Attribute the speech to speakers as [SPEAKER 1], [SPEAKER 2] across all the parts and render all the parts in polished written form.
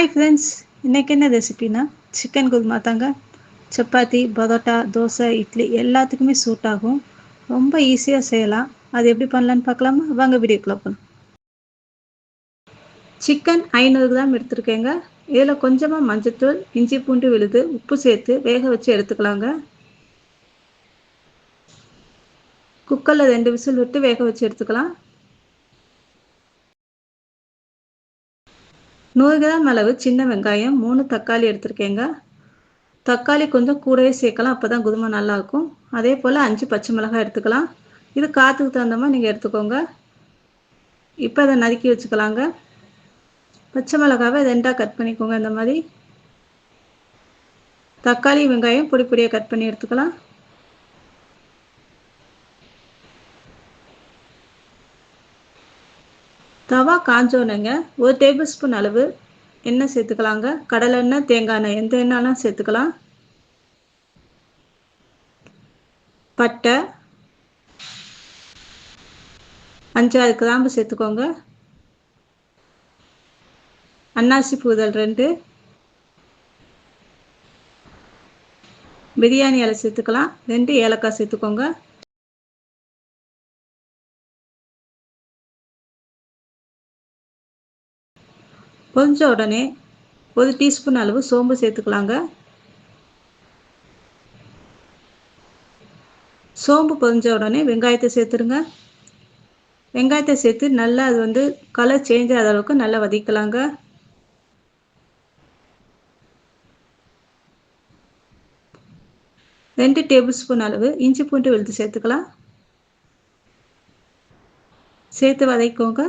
[SPEAKER 1] Hi friends, இன்றைக்கி என்ன ரெசிபினா chicken kurma தாங்க. சப்பாத்தி, பரோட்டா, தோசை, இட்லி எல்லாத்துக்குமே சூட் ஆகும். ரொம்ப ஈஸியாக செய்யலாம். அது எப்படி பண்ணலான்னு பார்க்கலாமா? வாங்க வீடியோக்குள்ள போகலாம். சிக்கன் 500 கிராம் எடுத்துருக்கேங்க. இதில் கொஞ்சமாக மஞ்சத்தூள், இஞ்சி பூண்டு விழுது, உப்பு சேர்த்து வேக வச்சு எடுத்துக்கலாங்க. குக்கரில் 2 விசில் விட்டு வேக வச்சு எடுத்துக்கலாம். 100 கிராம் அளவு சின்ன வெங்காயம், 3 தக்காளி எடுத்துருக்கேங்க. தக்காளி கொஞ்சம் கூடவே சேர்க்கலாம், அப்போ தான் குருமா நல்லாயிருக்கும். அதே போல் 5 பச்சை மிளகாய் எடுத்துக்கலாம். இது காற்றுக்கு தகுந்த மாதிரி நீங்கள் எடுத்துக்கோங்க. இப்போ அதை நறுக்கி வச்சுக்கலாங்க. பச்சை மிளகாவை 2ஆக கட் பண்ணிக்கோங்க. இந்த மாதிரி தக்காளி வெங்காயம் பொடி பொடியாக கட் பண்ணி எடுத்துக்கலாம். தவா காஞ்சோனைங்க 1 டேபிள் ஸ்பூன் அளவு எண்ணெய் சேர்த்துக்கலாங்க. கடலை எண்ணெய், தேங்காய் எண்ணெய் எந்த எண்ணெய்லாம் சேர்த்துக்கலாம். பட்டை 5-6 கிராம்பு சேர்த்துக்கோங்க. அன்னாசி பூதல் 2, பிரியாணி இலை சேர்த்துக்கலாம். 2 ஏலக்காய் சேர்த்துக்கோங்க. பொரிஞ்ச உடனே 1 டீஸ்பூன் அளவு சோம்பு சேர்த்துக்கலாங்க. சோம்பு பொரிஞ்ச உடனே வெங்காயத்தை சேர்த்துருங்க. வெங்காயத்தை சேர்த்து நல்லா அது கலர் சேஞ்ச் ஆகிற அளவுக்கு நல்லா வதக்கலாங்க. ரெண்டு டேபிள் ஸ்பூன் அளவு இஞ்சி பூண்டு விழுது சேர்த்துக்கலாம். சேர்த்து வதக்கிக்கோங்க.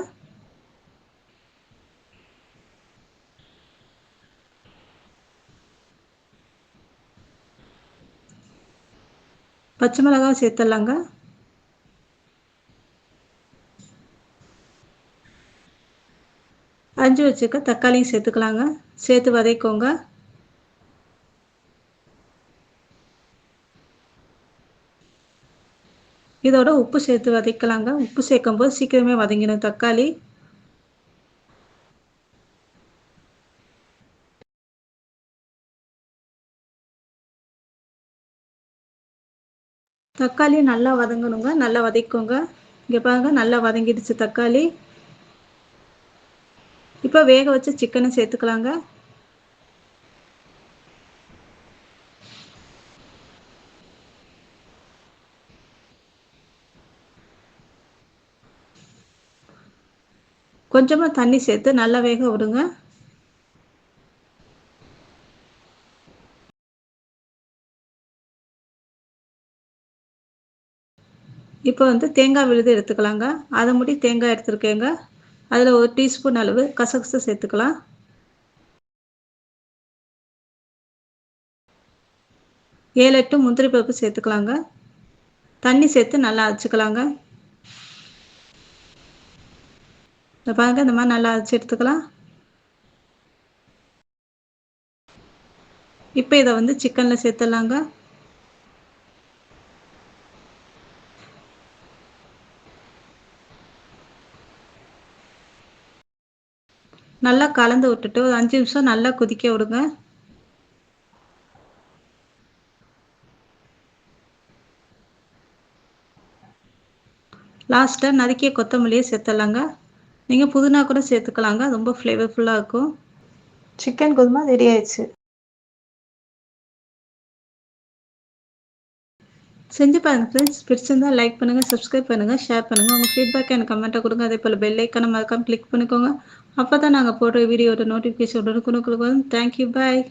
[SPEAKER 1] பச்சை மிளகாய் சேர்த்துடலாங்க. அரிஞ்சு வச்சுக்க தக்காளியும் சேர்த்துக்கலாங்க. சேர்த்து வதக்கிக்கோங்க. இதோட உப்பு சேர்த்து வதக்கலாங்க. உப்பு சேர்க்கும் போது சீக்கிரமே வதங்கிடும் தக்காளி. தக்காளி நல்லா வதங்கணுங்க. நல்லா வதக்கிக்கோங்க. இங்கே பாருங்க, நல்லா வதங்கிடுச்சு தக்காளி. இப்போ வேக வச்ச சிக்கனை சேர்த்துக்கலாங்க. கொஞ்சமாக தண்ணி சேர்த்து நல்லா வேக விடுங்க. இப்போ தேங்காய் விழுது எடுத்துக்கலாங்க. அதை முடி தேங்காய் எடுத்துருக்கேங்க. அதில் 1 டீஸ்பூன் அளவு கசகசை சேர்த்துக்கலாம். 7-8 முந்திரி பருப்பு சேர்த்துக்கலாங்க. தண்ணி சேர்த்து நல்லா அரைச்சிக்கலாங்க. இந்த பாருங்க, இந்த மாதிரி நல்லா அரைச்சி எடுத்துக்கலாம். இப்போ இதை சிக்கனில் சேர்த்துடலாங்க. நல்லா கலந்து விட்டுட்டு ஒரு 5 நிமிஷம் நல்லா கொதிக்க விடுங்க. லாஸ்ட்டாக நறுக்கிய கொத்தமல்லியை சேர்த்துடலாங்க. நீங்கள் புதினா கூட சேர்த்துக்கலாங்க. ரொம்ப ஃப்ளேவர்ஃபுல்லாக இருக்கும். சிக்கன் குருமா ரெடி ஆயிடுச்சு. செஞ்சு பாருங்கள் ஃப்ரெண்ட்ஸ். பிடிச்சிருந்தால் லைக் பண்ணுங்கள், சப்ஸ்கிரைப் பண்ணுங்கள், ஷேர் பண்ணுங்கள். உங்கள் ஃபீட்பேக் எனக்கு கமெண்ட்டை கொடுங்க. அதே போல் பெல் ஐக்கானை மறக்காம கிளிக் பண்ணிக்கோங்க. அப்போ தான் நாங்கள் போடுற வீடியோட நோட்டிஃபிகேஷன் உடனுக்குடன் கொடுக்கும். தேங்க்யூ, பாய்.